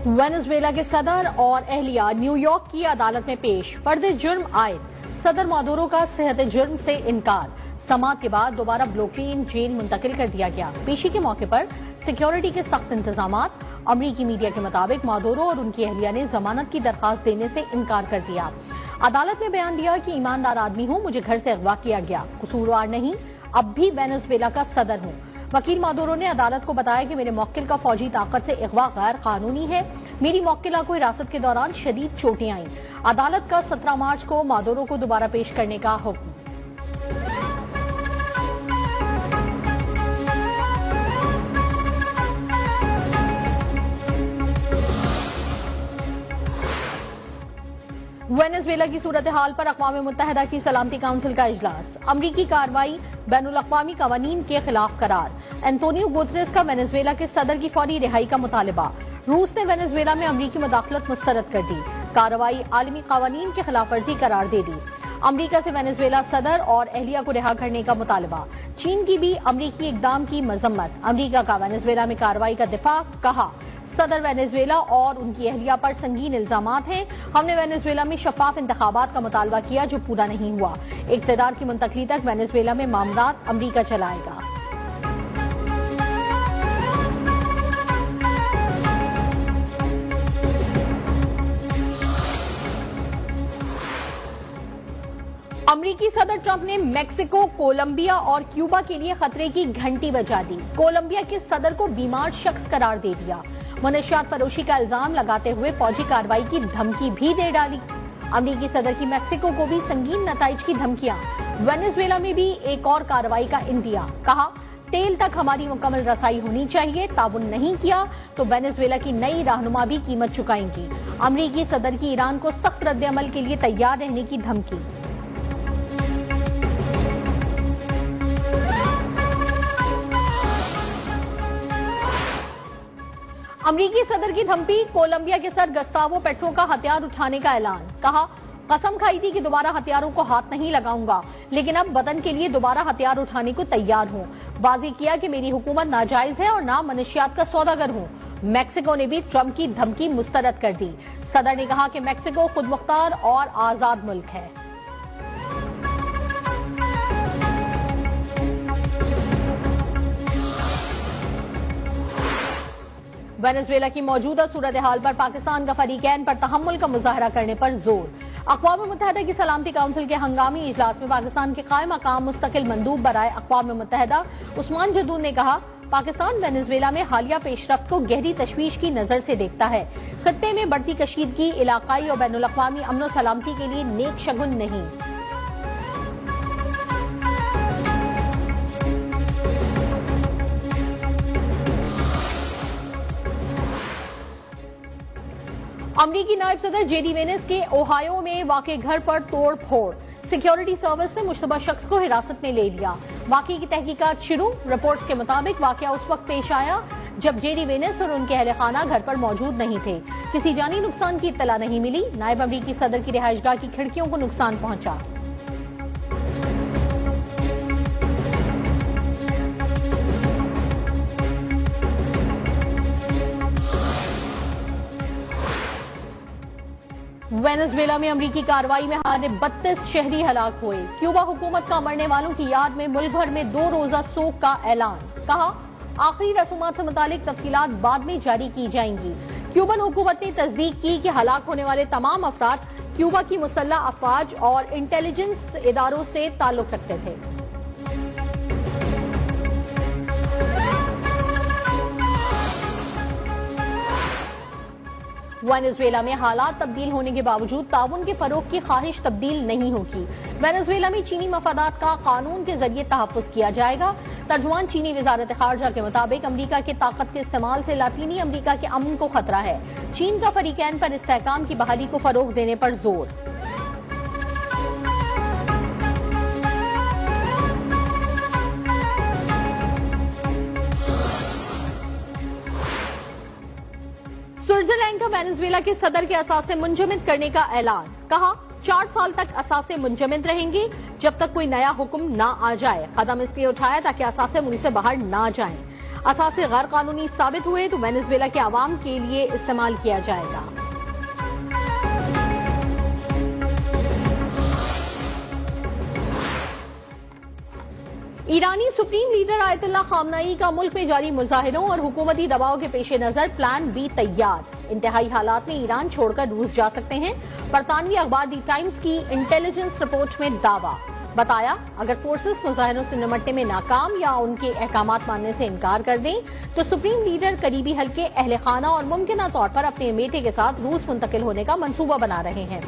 Venezuela के सदर और अहलिया न्यूयॉर्क की अदालत में पेश। फर्द जुर्म आयद, सदर मादुरो का सेहत जुर्म से इनकार। समाअत के बाद दोबारा ब्रुकलिन जेल मुंतकिल कर दिया गया। पेशी के मौके पर सिक्योरिटी के सख्त इंतजामात। अमरीकी मीडिया के मुताबिक मादुरो और उनकी अहलिया ने जमानत की दरखास्त देने से इनकार कर दिया। अदालत में बयान दिया कि ईमानदार आदमी हूँ, मुझे घर से अगवा किया गया, कसूरवार नहीं, अब भी वेनेजुएला का सदर हूँ। वकील मादुरो ने अदालत को बताया कि मेरे मौक्किल का फौजी ताकत से अगवा गैर कानूनी है। मेरी मौक्किला को हिरासत के दौरान शदीद चोटें आईं। अदालत का 17 मार्च को मादुरो को दोबारा पेश करने का हुक्म। वेनेजुएला की सूरत हाल पर अक़वाम मुत्तहिदा की सलामती काउंसिल का इजलास। अमरीकी कार्रवाई, बैनुल-अक़वामी कवानीन के खिलाफ करार। एंटोनियो गुतरेस का वेनेजुएला के सदर की फौरी रिहाई का मुतालबा। रूस ने वेनेजुएला में अमरीकी मुदाखलत मुस्तरद कर दी। कार्रवाई आलमी कवानीन की खिलाफ वर्जी करार दे दी। अमरीका से वेनेजुएला सदर और अहलिया को रिहा करने का मुतालबा। चीन की भी अमरीकी इकदाम की मजम्मत। अमरीका का वेनेजुएला में कार्रवाई का दिफा। कहा, सदर वेनेजुएला और उनकी अहलिया पर संगीन इल्जामात हैं। हमने वेनेजुएला में शफाफ इंतखाबात का मुतालबा किया जो पूरा नहीं हुआ। इक़्तिदार की मुंतकली तक वेनेजुएला में मामलात अमरीका चलाएगा। अमरीकी सदर ट्रंप ने मेक्सिको, कोलंबिया और क्यूबा के लिए खतरे की घंटी बजा दी। कोलंबिया के सदर को बीमार शख्स करार दे दिया। मनशियात फरोशी का इल्जाम लगाते हुए फौजी कार्रवाई की धमकी भी दे डाली। अमरीकी सदर की मेक्सिको को भी संगीन नताइज की धमकियां। वेनेजुएला में भी एक और कार्रवाई का इंदिया। कहा, तेल तक हमारी मुकम्मल रसाई होनी चाहिए, ताउन नहीं किया तो वेनेजुएला की नई रहनुमा भी कीमत चुकाएंगी। अमरीकी सदर की ईरान को सख्त रद्द-ए-अमल के लिए तैयार रहने की धमकी। अमरीकी सदर की धमकी, कोलंबिया के सदर गस्तावो पेट्रो का हथियार उठाने का ऐलान। कहा, कसम खाई थी कि दोबारा हथियारों को हाथ नहीं लगाऊंगा, लेकिन अब वतन के लिए दोबारा हथियार उठाने को तैयार हूं। वाज़ेह किया कि मेरी हुकूमत नाजायज है और ना मनशियात का सौदागर हूं। मेक्सिको ने भी ट्रंप की धमकी मुस्तरद कर दी। सदर ने कहा कि मेक्सिको खुद मुख्तार और आजाद मुल्क है। वेनेजुएला की मौजूदा सूरत हाल पर पाकिस्तान का फरीकैन पर तहम्मुल का मुजाहरा करने पर जोर। अक़वाम मुत्तहिदा की सलामती काउंसिल के हंगामी इजलास में पाकिस्तान के कायम मकाम मुस्तकिल मंदूब बराए अक़वाम मुत्तहिदा उस्मान जदूद ने कहा, पाकिस्तान वेनेजुएला में हालिया पेशरफ्त को गहरी तशवीश की नजर से देखता है। खित्ते में बढ़ती कशीदगी इलाकाई और बैनुल-अक़वामी अमन और सलामती के लिए नेक शगुन नहीं। अमरीकी नायब सदर जेडी वेनेस के ओहायो में वाक़े घर पर तोड़ फोड़। सिक्योरिटी सर्विस ने मुश्तबा शख्स को हिरासत में ले लिया। वाक़े की तहकीकात शुरू। रिपोर्ट्स के मुताबिक वाक़या उस वक्त पेश आया जब जेडी वेनेस और उनके अहले खाना घर पर मौजूद नहीं थे। किसी जानी नुकसान की इत्तला नहीं मिली। नायब अमरीकी सदर की रिहाइशगाह की खिड़कियों को नुकसान पहुंचा। वेनेजुएला में अमरीकी कार्रवाई में हारे 32 शहरी हलाक हुए। क्यूबा हुकूमत का मरने वालों की याद में मुल्क भर में 2 रोजा सोग का ऐलान। कहा, आखिरी रसूमात से मुतालिक तफसीलात बाद में जारी की जाएंगी। क्यूबन हुकूमत ने तस्दीक की कि हलाक होने वाले तमाम अफराद क्यूबा की मुसल्लह अफवाज और इंटेलिजेंस इदारों से ताल्लुक रखते थे। वेनेजुएला में हालात तब्दील होने के बावजूद ताउन के फरोग की ख्वाहिश तब्दील नहीं होगी। वेनेजुएला में चीनी मफादात का कानून के जरिए तहफ़्फ़ुज़ किया जाएगा। तर्जुमान चीनी वज़ारत ख़ारजा के मुताबिक अमरीका के ताकत के इस्तेमाल से लातीनी अमरीका के अमन को खतरा है। चीन का फरीकैन पर इस्तेहकाम की बहाली को फरोग देने पर जोर। स्विट्जरलैंड का वेनेजुएला के सदर के असासे मुंजमद करने का ऐलान। कहा, 4 साल तक असासे मुंजमद रहेंगे जब तक कोई नया हुक्म ना आ जाए। कदम इसलिए उठाया ताकि असासे मुल्क से बाहर ना जाएं। असासे गैर कानूनी साबित हुए तो वेनेजुएला के अवाम के लिए इस्तेमाल किया जाएगा। ईरानी सुप्रीम लीडर आयतुल्लाह खामनेई का मुल्क में जारी मुजाहिरों और हुकूमती दबाव के पेश नजर प्लान बी तैयार। इंतहाई हालात में ईरान छोड़कर रूस जा सकते हैं। बरतानवी अखबार दी टाइम्स की इंटेलिजेंस रिपोर्ट में दावा बताया, अगर फोर्सेस मुजाहिरों से निपटने में नाकाम या उनके अहकामात मानने से इनकार कर दें तो सुप्रीम लीडर करीबी हल्के अहले खाना और मुमकिना तौर पर अपने बेटे के साथ रूस मुंतकिल होने का मंसूबा बना रहे हैं।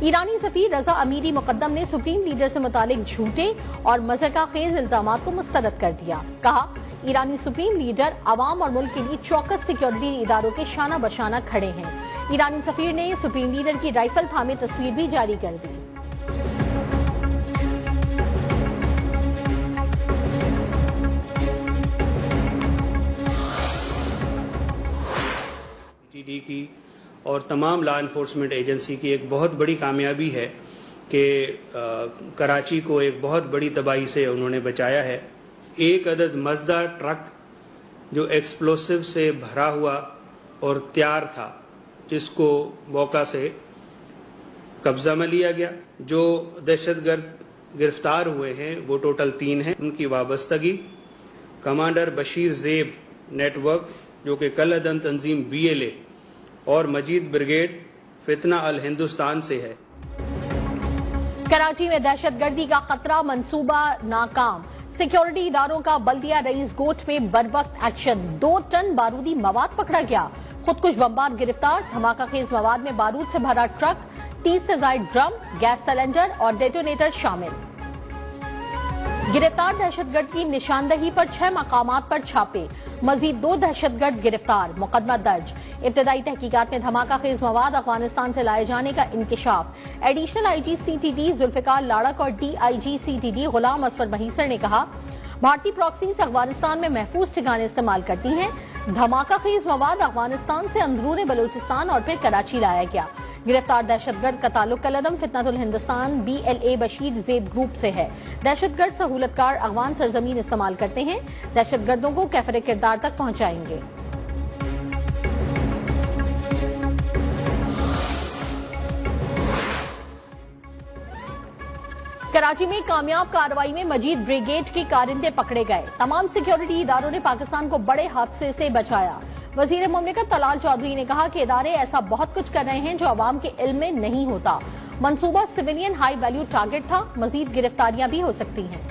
ईरानी सफीर रजा अमीरी मुकद्दम ने सुप्रीम लीडर से मुतालिक झूठे और मज़ाक़खेज़ इल्जामात को मुस्तरद कर दिया। कहा, ईरानी सुप्रीम लीडर अवाम और मुल्क के लिए चौकस सिक्योरिटी इदारों के शाना बशाना खड़े हैं। ईरानी सफीर ने सुप्रीम लीडर की राइफल थामे तस्वीर भी जारी कर दी। ईडी की और तमाम लॉ एनफोर्समेंट एजेंसी की एक बहुत बड़ी कामयाबी है कि कराची को एक बहुत बड़ी तबाही से उन्होंने बचाया है। एक अदद मज़दा ट्रक जो एक्सप्लोसिव से भरा हुआ और तैयार था, जिसको मौका से कब्जा में लिया गया। जो दहशतगर्द गिरफ्तार हुए हैं वो टोटल 3 हैं। उनकी वाबस्तगी कमांडर बशीर ज़ेब नेटवर्क जो कि कल अदन तंजीम BLA और मजीद ब्रिगेड फितना अल हिंदुस्तान से है। कराची में दहशतगर्दी का खतरा, मंसूबा नाकाम। सिक्योरिटी इदारों का बल्दिया रईस गोट में बरवक्त एक्शन। 2 टन बारूदी मवाद पकड़ा गया। खुदकुश बमबार गिरफ्तार। धमाकाखेज मवाद में बारूद से भरा ट्रक, 30 से ज्यादा ड्रम, गैस सिलेंडर और डेटोनेटर शामिल। गिरफ्तार दहशतगर्द की निशानदही पर 6 मकामात पर छापे। मजीद 2 दहशतगर्द गिरफ्तार, मुकदमा दर्ज। इब्तदाई तहकीकात में धमाकाखेज मवाद अफगानिस्तान से लाए जाने का इंकिशाफ। एडिशनल IG CTD जुल्फिकार लाड़क और DIG CTD गुलाम असफर महीसर ने कहा, भारतीय प्रॉक्सीज अफगानिस्तान में महफूज ठिकाने इस्तेमाल करती हैं। धमाकाखेज मवाद अफगानिस्तान से अंदरूनी बलूचिस्तान और फिर कराची लाया गया। गिरफ्तार दहशतगर्द का ताल्लुक कलअदम फितनतुल हिंदुस्तान BLA बशीर ज़ेब ग्रुप से है। दहशतगर्द सहूलतकार अफगान सरजमीन इस्तेमाल करते हैं। दहशतगर्दों को कैफरे किरदार तक पहुंचाएंगे। कराची में कामयाब कार्रवाई में मजीद ब्रिगेड के कारिंदे पकड़े गए। तमाम सिक्योरिटी इदारों ने पाकिस्तान को बड़े हादसे से बचाया। वजीर मुमलिकत तलाल चौधरी ने कहा कि इदारे ऐसा बहुत कुछ कर रहे हैं जो अवाम के इल्म में नहीं होता। मंसूबा सिविलियन हाई वैल्यू टारगेट था। मजीद गिरफ्तारियां भी हो सकती हैं।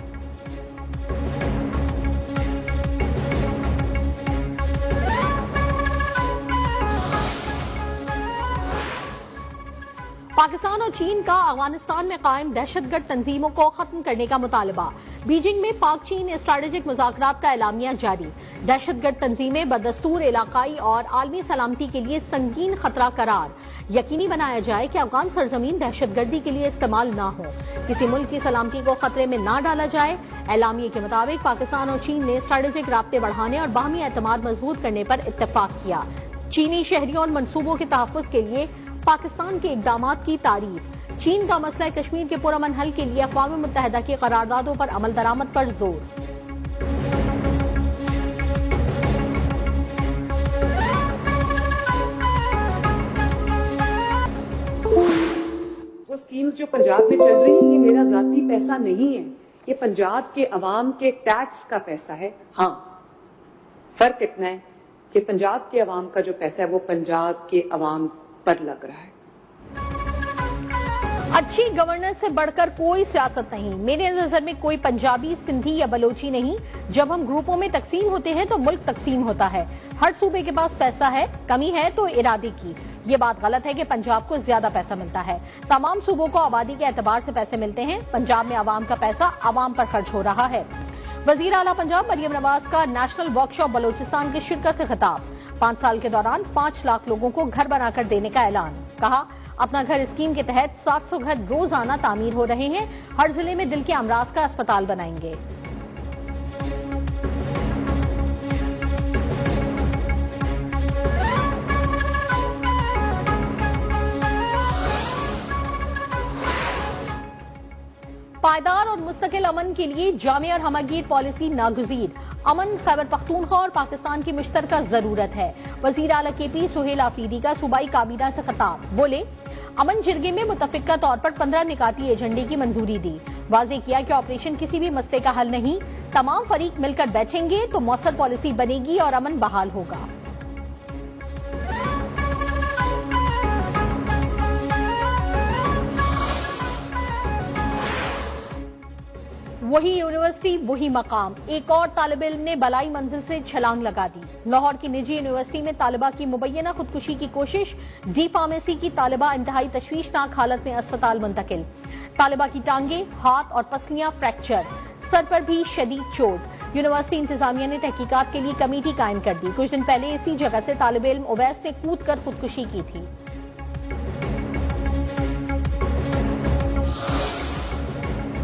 पाकिस्तान और चीन का अफगानिस्तान में कायम दहशतगर्द तंजीमों को खत्म करने का मुतालबा। बीजिंग में पाक चीन स्ट्रेटेजिक मुज़ाकरात का एलामिया जारी। दहशतगर्द तंजीमें बदस्तूर इलाकाई और आलमी सलामती के लिए संगीन खतरा करार। यकीनी बनाया जाए कि अफगान सरजमीन दहशतगर्दी के लिए इस्तेमाल न हो, किसी मुल्क की सलामती को खतरे में न डाला जाए। एलामिया के मुताबिक पाकिस्तान और चीन ने स्ट्रेटेजिक राब्ते बढ़ाने और बाहमी एतमाद मजबूत करने पर इत्तेफाक किया। चीनी शहरियों और मनसूबों के तहफ़्फ़ुज़ के लिए पाकिस्तान के इक़दामात की तारीफ। चीन का मसला कश्मीर के पुरअमन हल के लिए अक़वाम मुत्तहिदा की करारदादों पर अमल दरामद पर जोर। वो स्कीम्स जो पंजाब में चल रही है, ये मेरा जाती पैसा नहीं है, ये पंजाब के अवाम के टैक्स का पैसा है। हाँ, फर्क इतना है कि पंजाब के अवाम का जो पैसा है वो पंजाब के अवाम पर लग रहा है। अच्छी गवर्नेंस से बढ़कर कोई सियासत नहीं। मेरे नजर में कोई पंजाबी, सिंधी या बलोची नहीं। जब हम ग्रुपों में तकसीम होते हैं तो मुल्क तकसीम होता है। हर सूबे के पास पैसा है, कमी है तो इरादे की। ये बात गलत है कि पंजाब को ज्यादा पैसा मिलता है। तमाम सूबों को आबादी के एतबार से पैसे मिलते हैं। पंजाब में आवाम का पैसा आवाम पर खर्च हो रहा है। वजीर आला पंजाब मरियम नवाज का नेशनल वर्कशॉप बलोचिस्तान की शिरकत से खिताब। 5 साल के दौरान 5 लाख लोगों को घर बनाकर देने का ऐलान। कहा, अपना घर स्कीम के तहत 700 घर रोजाना तामीर हो रहे हैं। हर जिले में दिल के अमराज का अस्पताल बनाएंगे। पायदार और मुस्तकिल अमन के लिए जामे और हमगीर पॉलिसी नागुज़ीर। अमन खैबर पख्तूनख्वा और पाकिस्तान की मुश्तरका जरूरत है। वजीर आला KP सुहेल आफरीदी का सूबाई काबीना से खिताब। बोले, अमन जिरगे में मुतफिका तौर पर 15 निकाती एजेंडे की मंजूरी दी। वाज़ेह किया कि ऑपरेशन किसी भी मसले का हल नहीं, तमाम फरीक मिलकर बैठेंगे तो मौसर पॉलिसी बनेगी और अमन बहाल होगा। वही यूनिवर्सिटी वही मकाम, एक और तालिब इल्म ने बलाई मंजिल से छलांग लगा दी। लाहौर की निजी यूनिवर्सिटी में तालिबा की मुबैना खुदकुशी की कोशिश। डी फार्मेसी की तालिबा इंतहाई तशवीशनाक हालत में अस्पताल मुंतकिल। तालिबा की टांगे, हाथ और पसलियां फ्रैक्चर, सर पर भी शदीद चोट। यूनिवर्सिटी इंतजामिया ने तहकीकात के लिए कमेटी कायम कर दी। कुछ दिन पहले इसी जगह से तालिब इल्म उवैस ने कूद कर खुदकुशी की थी।